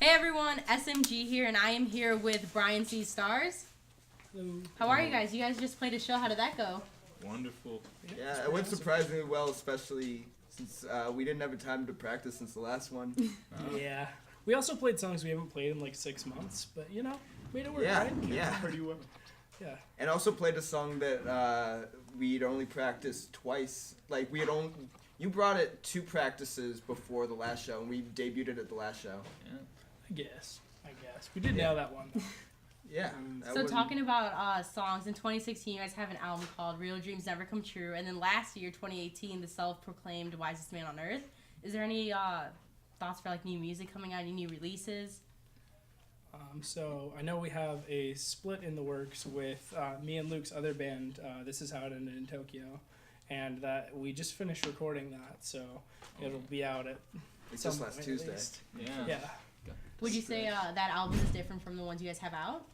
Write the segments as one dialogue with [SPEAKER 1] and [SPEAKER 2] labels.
[SPEAKER 1] Hey everyone, SMG here, and I am here with Brian C. Stars.
[SPEAKER 2] Hello.
[SPEAKER 1] How are you guys? You guys just played a show. How did that go?
[SPEAKER 3] Wonderful.
[SPEAKER 4] Yeah, it went surprisingly well, especially since we didn't have a time to practice since the last one.
[SPEAKER 2] Yeah. We also played songs we haven't played in like 6 months, but you know, made it work,
[SPEAKER 4] Yeah,
[SPEAKER 2] right?
[SPEAKER 4] yeah.
[SPEAKER 3] Pretty well.
[SPEAKER 2] Yeah.
[SPEAKER 4] And also played a song that we'd only practiced twice. Like, we had only... You brought it 2 practices before the last show, and we debuted it at the last show.
[SPEAKER 3] Yeah.
[SPEAKER 2] I guess. We did nail that one, though.
[SPEAKER 4] Yeah. that
[SPEAKER 1] So
[SPEAKER 4] wasn't-
[SPEAKER 1] talking about songs, in 2016 you guys have an album called Real Dreams Never Come True, and then last year, 2018, the self-proclaimed wisest man on earth. Is there any thoughts for like new music coming out, any new releases?
[SPEAKER 2] So I know we have a split in the works with me and Luke's other band, This Is How It Ended in Tokyo, and that we just finished recording that, so it'll be out at
[SPEAKER 4] It's
[SPEAKER 2] some
[SPEAKER 4] just last
[SPEAKER 2] point,
[SPEAKER 4] Tuesday.
[SPEAKER 2] at least.
[SPEAKER 3] Yeah.
[SPEAKER 2] Yeah.
[SPEAKER 1] Would you say that album is different from the ones you guys have out?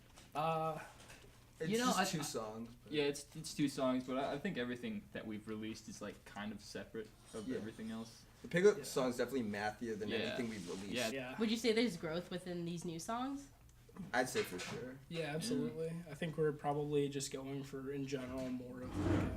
[SPEAKER 4] It's
[SPEAKER 3] You know,
[SPEAKER 4] just
[SPEAKER 3] I-
[SPEAKER 4] 2 songs. but-
[SPEAKER 3] Yeah, it's 2 songs, but I think everything that we've released is like kind of separate of
[SPEAKER 4] Yeah.
[SPEAKER 3] everything else.
[SPEAKER 4] The pickup
[SPEAKER 2] Yeah.
[SPEAKER 4] song's definitely mathier than
[SPEAKER 3] Yeah.
[SPEAKER 4] anything we've released.
[SPEAKER 3] Yeah.
[SPEAKER 2] Yeah.
[SPEAKER 1] Would you say there's growth within these new songs?
[SPEAKER 4] I'd say for sure.
[SPEAKER 2] Yeah, absolutely. I think we're probably just going for, in general, more of like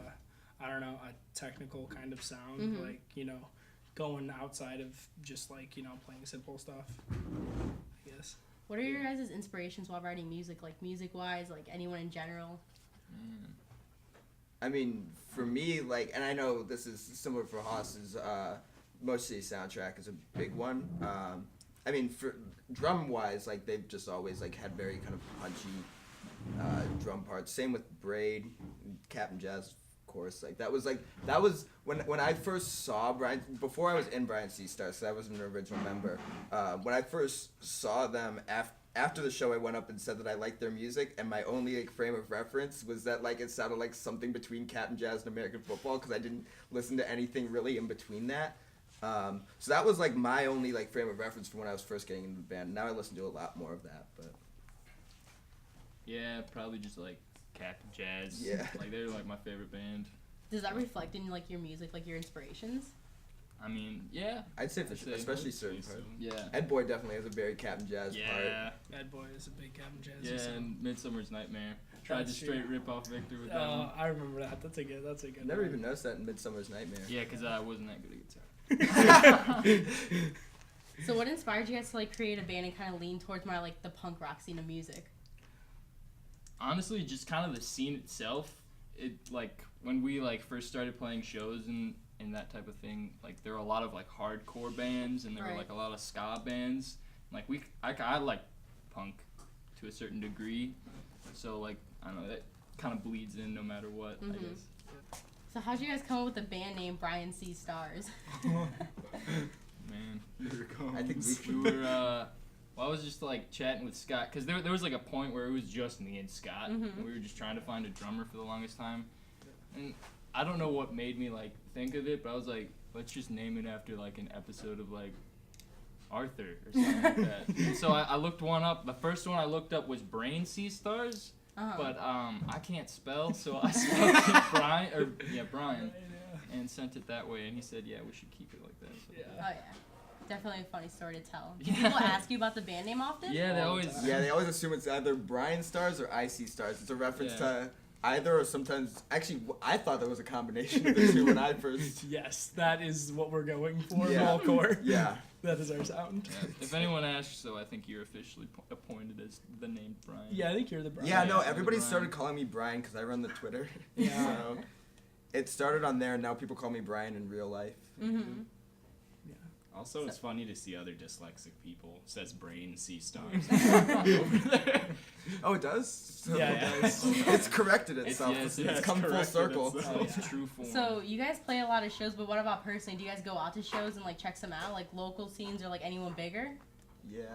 [SPEAKER 2] a technical kind of sound,
[SPEAKER 1] Mhm.
[SPEAKER 2] like, you know, going outside of just like, you know, playing simple stuff, I guess.
[SPEAKER 1] What are your guys' inspirations while writing music, like music-wise, like anyone in general?
[SPEAKER 3] Man.
[SPEAKER 4] I mean, for me, like, and I know this is similar for Haas's, Most City soundtrack is a big one. I mean, for drum-wise, like, they've just always, like, had very kind of punchy drum parts. Same with Braid, Captain Jazz, of course. Like, that was when I first saw Brian, before I was in Brian C. Stars, so I wasn't an original member. When I first saw them after the show, I went up and said that I liked their music, and my only like frame of reference was that like it sounded like something between Captain Jazz and American football, because I didn't listen to anything really in between that. So that was like my only like frame of reference for when I was first getting into the band. Now I listen to a lot more of that, but
[SPEAKER 3] Yeah, probably just like Captain Jazz.
[SPEAKER 4] Yeah.
[SPEAKER 3] Like they're like my favorite band.
[SPEAKER 1] Does that reflect in like your music, like your inspirations?
[SPEAKER 3] I mean, yeah.
[SPEAKER 4] I'd say for
[SPEAKER 3] I'd
[SPEAKER 4] sure,
[SPEAKER 3] say
[SPEAKER 4] especially
[SPEAKER 3] so.
[SPEAKER 4] certain parts.
[SPEAKER 3] Yeah.
[SPEAKER 4] Ed Boy definitely has a very Captain Jazz part.
[SPEAKER 3] Yeah.
[SPEAKER 2] Bad Boy is a big Captain Jazz.
[SPEAKER 3] Yeah, and Midsummer's Nightmare. Tried to
[SPEAKER 2] That's
[SPEAKER 3] straight
[SPEAKER 2] true.
[SPEAKER 3] rip off Victor with that one.
[SPEAKER 2] I remember that. That's a good
[SPEAKER 4] Never
[SPEAKER 2] one.
[SPEAKER 4] even noticed that in Midsummer's Nightmare.
[SPEAKER 3] Yeah, because I wasn't that good at guitar.
[SPEAKER 1] So what inspired you guys to like create a band and kind of lean towards more like the punk rock scene of music?
[SPEAKER 3] Honestly, just kind of the scene itself. It like when we like first started playing shows and that type of thing. Like there were a lot of like hardcore bands and there were
[SPEAKER 1] Right.
[SPEAKER 3] like a lot of ska bands. Like I like punk to a certain degree. So like I don't know, that kind of bleeds in no matter what. I
[SPEAKER 1] Mhm.
[SPEAKER 3] guess.
[SPEAKER 1] So how'd you guys come up with the band name Brian C. Stars?
[SPEAKER 3] Man, here it comes.
[SPEAKER 4] I think
[SPEAKER 3] we were. Well, I was just like chatting with Scott because there was like a point where it was just me and Scott.
[SPEAKER 1] Mhm.
[SPEAKER 3] And we were just trying to find a drummer for the longest time, and I don't know what made me like think of it, but I was like, let's just name it after like an episode of like Arthur or something like that. And so I looked one up. The first one I looked up was Brain C Stars,
[SPEAKER 1] Uh-huh.
[SPEAKER 3] but I can't spell, so I spelled it Brian, and sent it that way. And he said, yeah, we should keep it like that. So,
[SPEAKER 2] Yeah.
[SPEAKER 1] Oh yeah, definitely a funny story to tell. Do
[SPEAKER 3] Yeah.
[SPEAKER 1] people ask you about the band name often?
[SPEAKER 3] Yeah, they
[SPEAKER 2] All the
[SPEAKER 3] always.
[SPEAKER 2] time.
[SPEAKER 4] Yeah, they always assume it's either Brian Stars or IC Stars. It's a reference
[SPEAKER 3] Yeah.
[SPEAKER 4] to either, or sometimes. Actually, I thought there was a combination of the two when I first.
[SPEAKER 2] Yes, that is what we're going for.
[SPEAKER 4] Yeah.
[SPEAKER 2] Wallcore.
[SPEAKER 4] Yeah.
[SPEAKER 2] That is our sound.
[SPEAKER 3] Yeah. If anyone asks, so I think you're officially appointed as the name Brian.
[SPEAKER 2] Yeah, I think you're the Brian.
[SPEAKER 4] Yeah, no,
[SPEAKER 3] Yeah,
[SPEAKER 4] everybody
[SPEAKER 3] Brian.
[SPEAKER 4] started calling me Brian because I run the Twitter.
[SPEAKER 2] Yeah.
[SPEAKER 4] So it started on there, and now people call me Brian in real life.
[SPEAKER 1] Mm-hmm.
[SPEAKER 5] Also, it's funny to see other dyslexic people says brain see stars.
[SPEAKER 4] Oh, it does? So
[SPEAKER 2] Yeah,
[SPEAKER 4] it
[SPEAKER 2] yeah.
[SPEAKER 4] does. It's corrected itself.
[SPEAKER 3] yes,
[SPEAKER 4] It's
[SPEAKER 3] it's
[SPEAKER 4] come full
[SPEAKER 5] corrected
[SPEAKER 4] circle.
[SPEAKER 5] itself.
[SPEAKER 2] Oh,
[SPEAKER 3] It's
[SPEAKER 2] yeah.
[SPEAKER 3] true form.
[SPEAKER 1] So you guys play a lot of shows, but what about personally? Do you guys go out to shows and like check some out, like local scenes or like anyone bigger?
[SPEAKER 4] Yeah.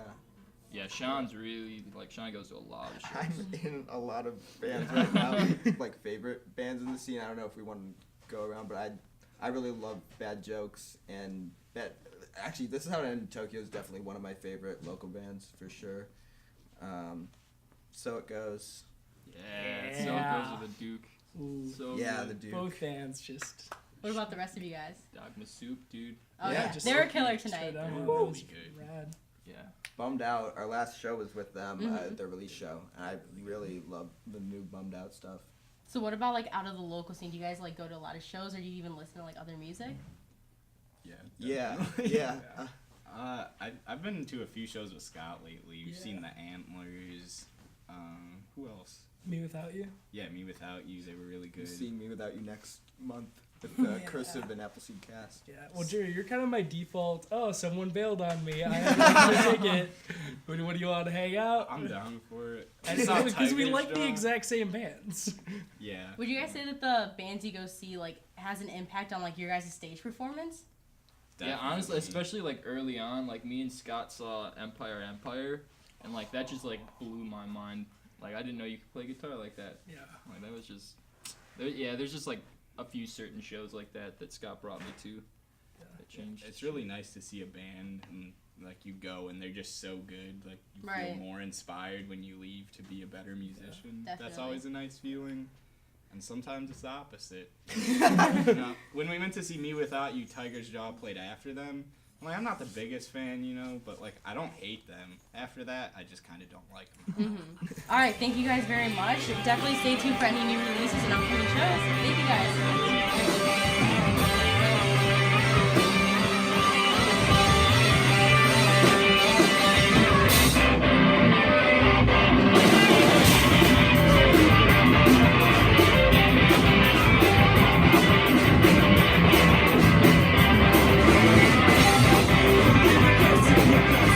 [SPEAKER 3] yeah, Sean's really like Sean goes to a lot of shows.
[SPEAKER 4] I'm in a lot of bands right now, like favorite bands in the scene. I don't know if we want to go around, but I really love Bad Jokes and actually, This Is How It Ended in Tokyo is definitely one of my favorite local bands for sure. So It Goes.
[SPEAKER 3] Yeah, so it
[SPEAKER 2] Yeah.
[SPEAKER 3] goes with the Duke.
[SPEAKER 2] Ooh.
[SPEAKER 3] So
[SPEAKER 4] Yeah,
[SPEAKER 3] good.
[SPEAKER 4] the Duke.
[SPEAKER 2] Both bands just.
[SPEAKER 1] What about the rest of you guys?
[SPEAKER 3] Dogma Soup, dude.
[SPEAKER 1] Oh
[SPEAKER 4] Yeah,
[SPEAKER 1] yeah,
[SPEAKER 4] just
[SPEAKER 1] they were
[SPEAKER 2] so
[SPEAKER 1] killer
[SPEAKER 2] straight
[SPEAKER 1] tonight.
[SPEAKER 2] down.
[SPEAKER 5] Yeah,
[SPEAKER 2] That
[SPEAKER 5] really
[SPEAKER 2] was
[SPEAKER 5] good.
[SPEAKER 2] Rad.
[SPEAKER 3] Yeah.
[SPEAKER 4] Bummed Out. Our last show was with them,
[SPEAKER 1] Mhm.
[SPEAKER 4] their release show, and I really love the new Bummed Out stuff.
[SPEAKER 1] So what about like out of the local scene? Do you guys like go to a lot of shows, or do you even listen to like other music?
[SPEAKER 5] Yeah.
[SPEAKER 4] Yeah,
[SPEAKER 5] definitely.
[SPEAKER 4] yeah.
[SPEAKER 5] I've been to a few shows with Scott lately. We've
[SPEAKER 2] Yeah.
[SPEAKER 5] seen the Antlers. Who else?
[SPEAKER 2] Me Without You.
[SPEAKER 5] Yeah, Me Without You. They were really good.
[SPEAKER 4] See Me Without You next month with
[SPEAKER 2] Yeah.
[SPEAKER 4] Cursive and Appleseed Cast.
[SPEAKER 2] Yeah. Well, Jerry, you're kind of my default. Oh, someone bailed on me. I have a ticket. What do you want to hang out?
[SPEAKER 5] I'm down for it.
[SPEAKER 2] Because we
[SPEAKER 5] Tiger's
[SPEAKER 2] like the
[SPEAKER 5] Jaw.
[SPEAKER 2] exact same bands.
[SPEAKER 5] Yeah.
[SPEAKER 1] Would you guys say that the bands you go see like has an impact on like your guys' stage performance?
[SPEAKER 3] Yeah, honestly,
[SPEAKER 5] Definitely.
[SPEAKER 3] especially like early on, like me and Scott saw Empire, and like that just like blew my mind. Like I didn't know you could play guitar like that.
[SPEAKER 2] Yeah.
[SPEAKER 3] Like that was just, there's just like a few certain shows like that Scott brought me to. That changed.
[SPEAKER 5] It's really nice to see a band and like you go and they're just so good. Like you
[SPEAKER 1] Right.
[SPEAKER 5] feel more inspired when you leave to be a better musician. That's
[SPEAKER 1] Definitely.
[SPEAKER 5] always a nice feeling. And sometimes it's the opposite. You know, when we went to see Me Without You, Tiger's Jaw played after them. Like I'm not the biggest fan, you know, but like I don't hate them. After that, I just kind of don't like them.
[SPEAKER 1] All right, thank you guys very much. Definitely stay tuned for any new releases and upcoming shows.